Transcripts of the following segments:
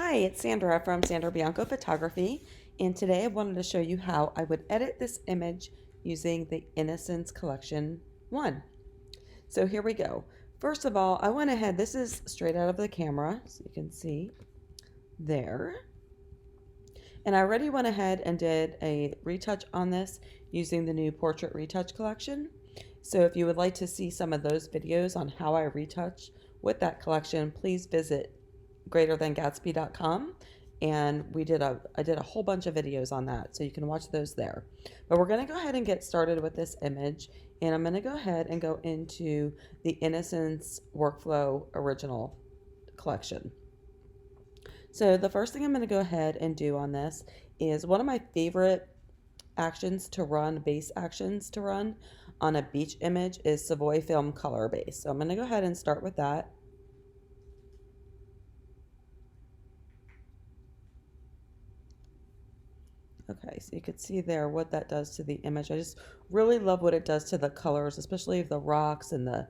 Hi, it's Sandra from Sandra Bianco Photography, and today I wanted to show you how I would edit this image using the Innocence Collection 1. So here we go. First of all, I went ahead, this is straight out of the camera, so you can see there. And I already went ahead and did a retouch on this using the new Portrait Retouch collection. So if you would like to see some of those videos on how I retouch with that collection, please visit greaterthangatsby.com, and I did a whole bunch of videos on that, so you can watch those there. But we're going to go ahead and get started with this image, and I'm going to go ahead and go into the Innocence Workflow Original collection. So the first thing I'm going to go ahead and do on this is one of my favorite actions to run, base actions to run on a beach image is Savoy Film Color Base. So I'm going to go ahead and start with that. Okay, so you can see there what that does to the image. I just really love what it does to the colors, especially of the rocks and the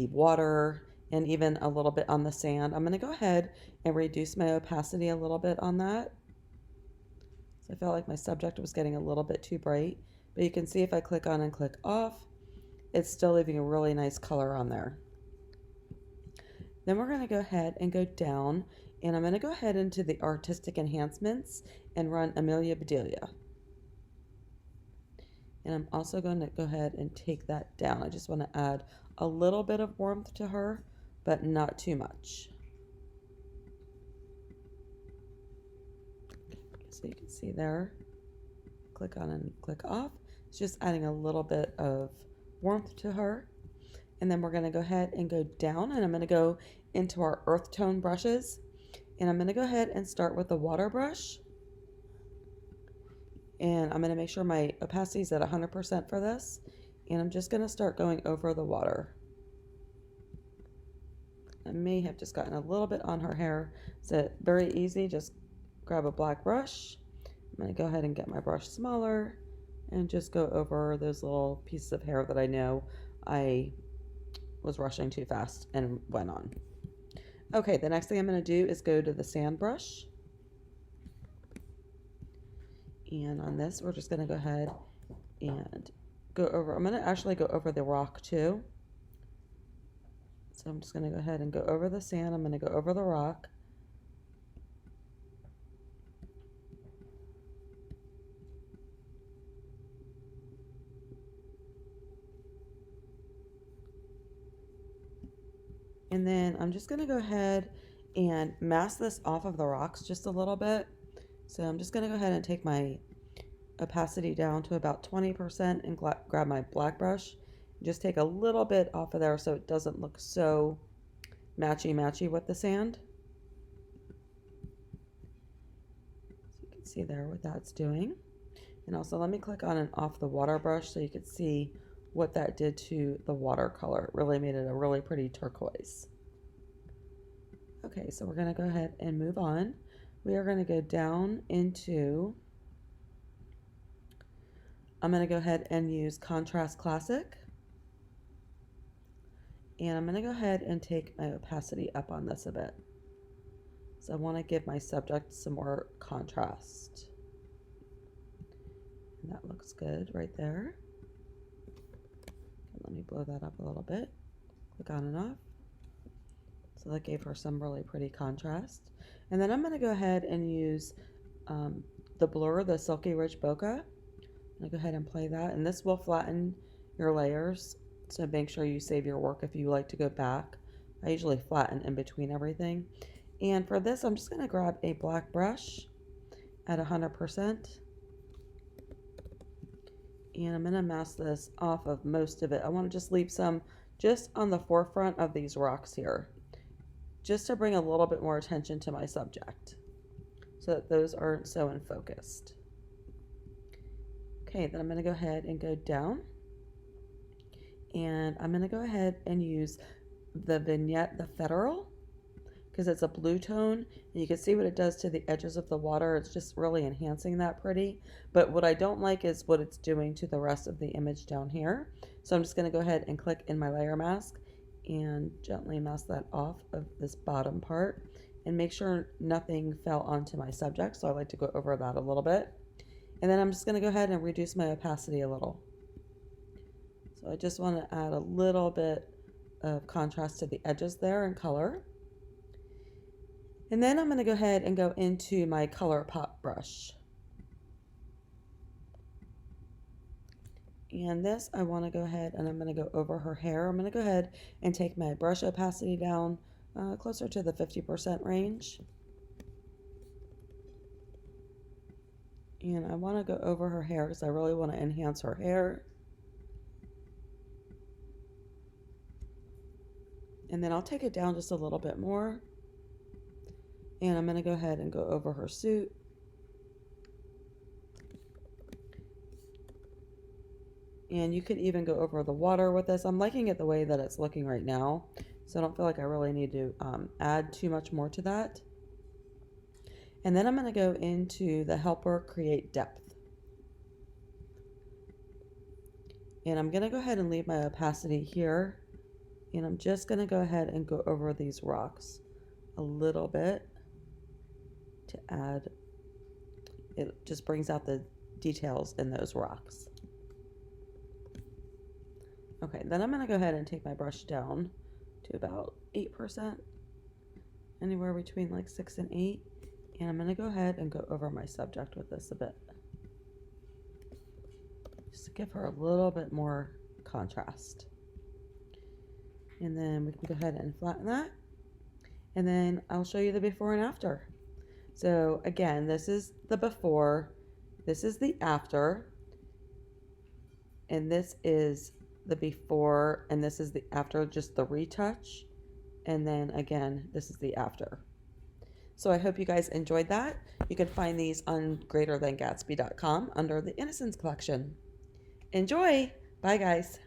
water and even a little bit on the sand. I'm going to go ahead and reduce my opacity a little bit on that. So I felt like my subject was getting a little bit too bright, but you can see if I click on and click off, it's still leaving a really nice color on there. Then we're going to go ahead and go down, and I'm going to go ahead into the artistic enhancements and run Amelia Bedelia. And I'm also going to go ahead and take that down. I just want to add a little bit of warmth to her, but not too much. So you can see there, click on and click off. It's just adding a little bit of warmth to her. And then we're going to go ahead and go down, and I'm going to go into our earth tone brushes, and I'm going to go ahead and start with the water brush. And I'm going to make sure my opacity is at 100% for this, and I'm just going to start going over the water. I may have just gotten a little bit on her hair, so very easy, just grab a black brush. I'm going to go ahead and get my brush smaller and just go over those little pieces of hair that I know I was rushing too fast and went on. Okay, the next thing I'm going to do is go to the sand brush. And on this, we're just going to go ahead and go over, I'm going to actually go over the rock too. So I'm just going to go ahead and go over the sand. I'm going to go over the rock. And then I'm just going to go ahead and mask this off of the rocks just a little bit. So I'm just going to go ahead and take my opacity down to about 20% and grab my black brush. Just take a little bit off of there so it doesn't look so matchy-matchy with the sand. So you can see there what that's doing. And also let me click on and off the water brush so you can see what that did to the watercolor. It really made it a really pretty turquoise. Okay, so we're going to go ahead and move on. We are going to go down into, I'm going to go ahead and use Contrast Classic. And I'm going to go ahead and take my opacity up on this a bit. So I want to give my subject some more contrast. And that looks good right there. Let me blow that up a little bit. Click on and off. So that gave her some really pretty contrast. And then I'm going to go ahead and use the blur, the Silky Ridge Bokeh. I'm going to go ahead and play that. And this will flatten your layers. So make sure you save your work if you like to go back. I usually flatten in between everything. And for this, I'm just going to grab a black brush at 100%. And I'm going to mask this off of most of it. I want to just leave some just on the forefront of these rocks here, just to bring a little bit more attention to my subject so that those aren't so unfocused. Okay, then I'm going to go ahead and go down, and I'm going to go ahead and use the Vignette, the Federal, because it's a blue tone, and you can see what it does to the edges of the water. It's just really enhancing that pretty. But what I don't like is what it's doing to the rest of the image down here. So I'm just going to go ahead and click in my layer mask and gently mask that off of this bottom part. and make sure nothing fell onto my subject. So I like to go over that a little bit. And then I'm just going to go ahead and reduce my opacity a little. So I just want to add a little bit of contrast to the edges there in color. And then I'm going to go ahead and go into my color pop brush. And this, I want to go ahead and I'm going to go over her hair. I'm going to go ahead and take my brush opacity down closer to the 50% range. And I want to go over her hair because I really want to enhance her hair. And then I'll take it down just a little bit more. And I'm going to go ahead and go over her suit. And you could even go over the water with this. I'm liking it the way that it's looking right now, so I don't feel like I really need to add too much more to that. And then I'm going to go into the helper create depth. And I'm going to go ahead and leave my opacity here. And I'm just going to go ahead and go over these rocks a little bit to add, it just brings out the details in those rocks. Okay, then I'm going to go ahead and take my brush down to about 8%, anywhere between like 6 and 8. And I'm going to go ahead and go over my subject with this a bit, just to give her a little bit more contrast. And then we can go ahead and flatten that. And then I'll show you the before and after. So again, this is the before, this is the after, and this is the before, and this is the after, just the retouch. And then again, this is the after. So I hope you guys enjoyed that. You can find these on greaterthangatsby.com under the Innocence Collection. Enjoy! Bye guys!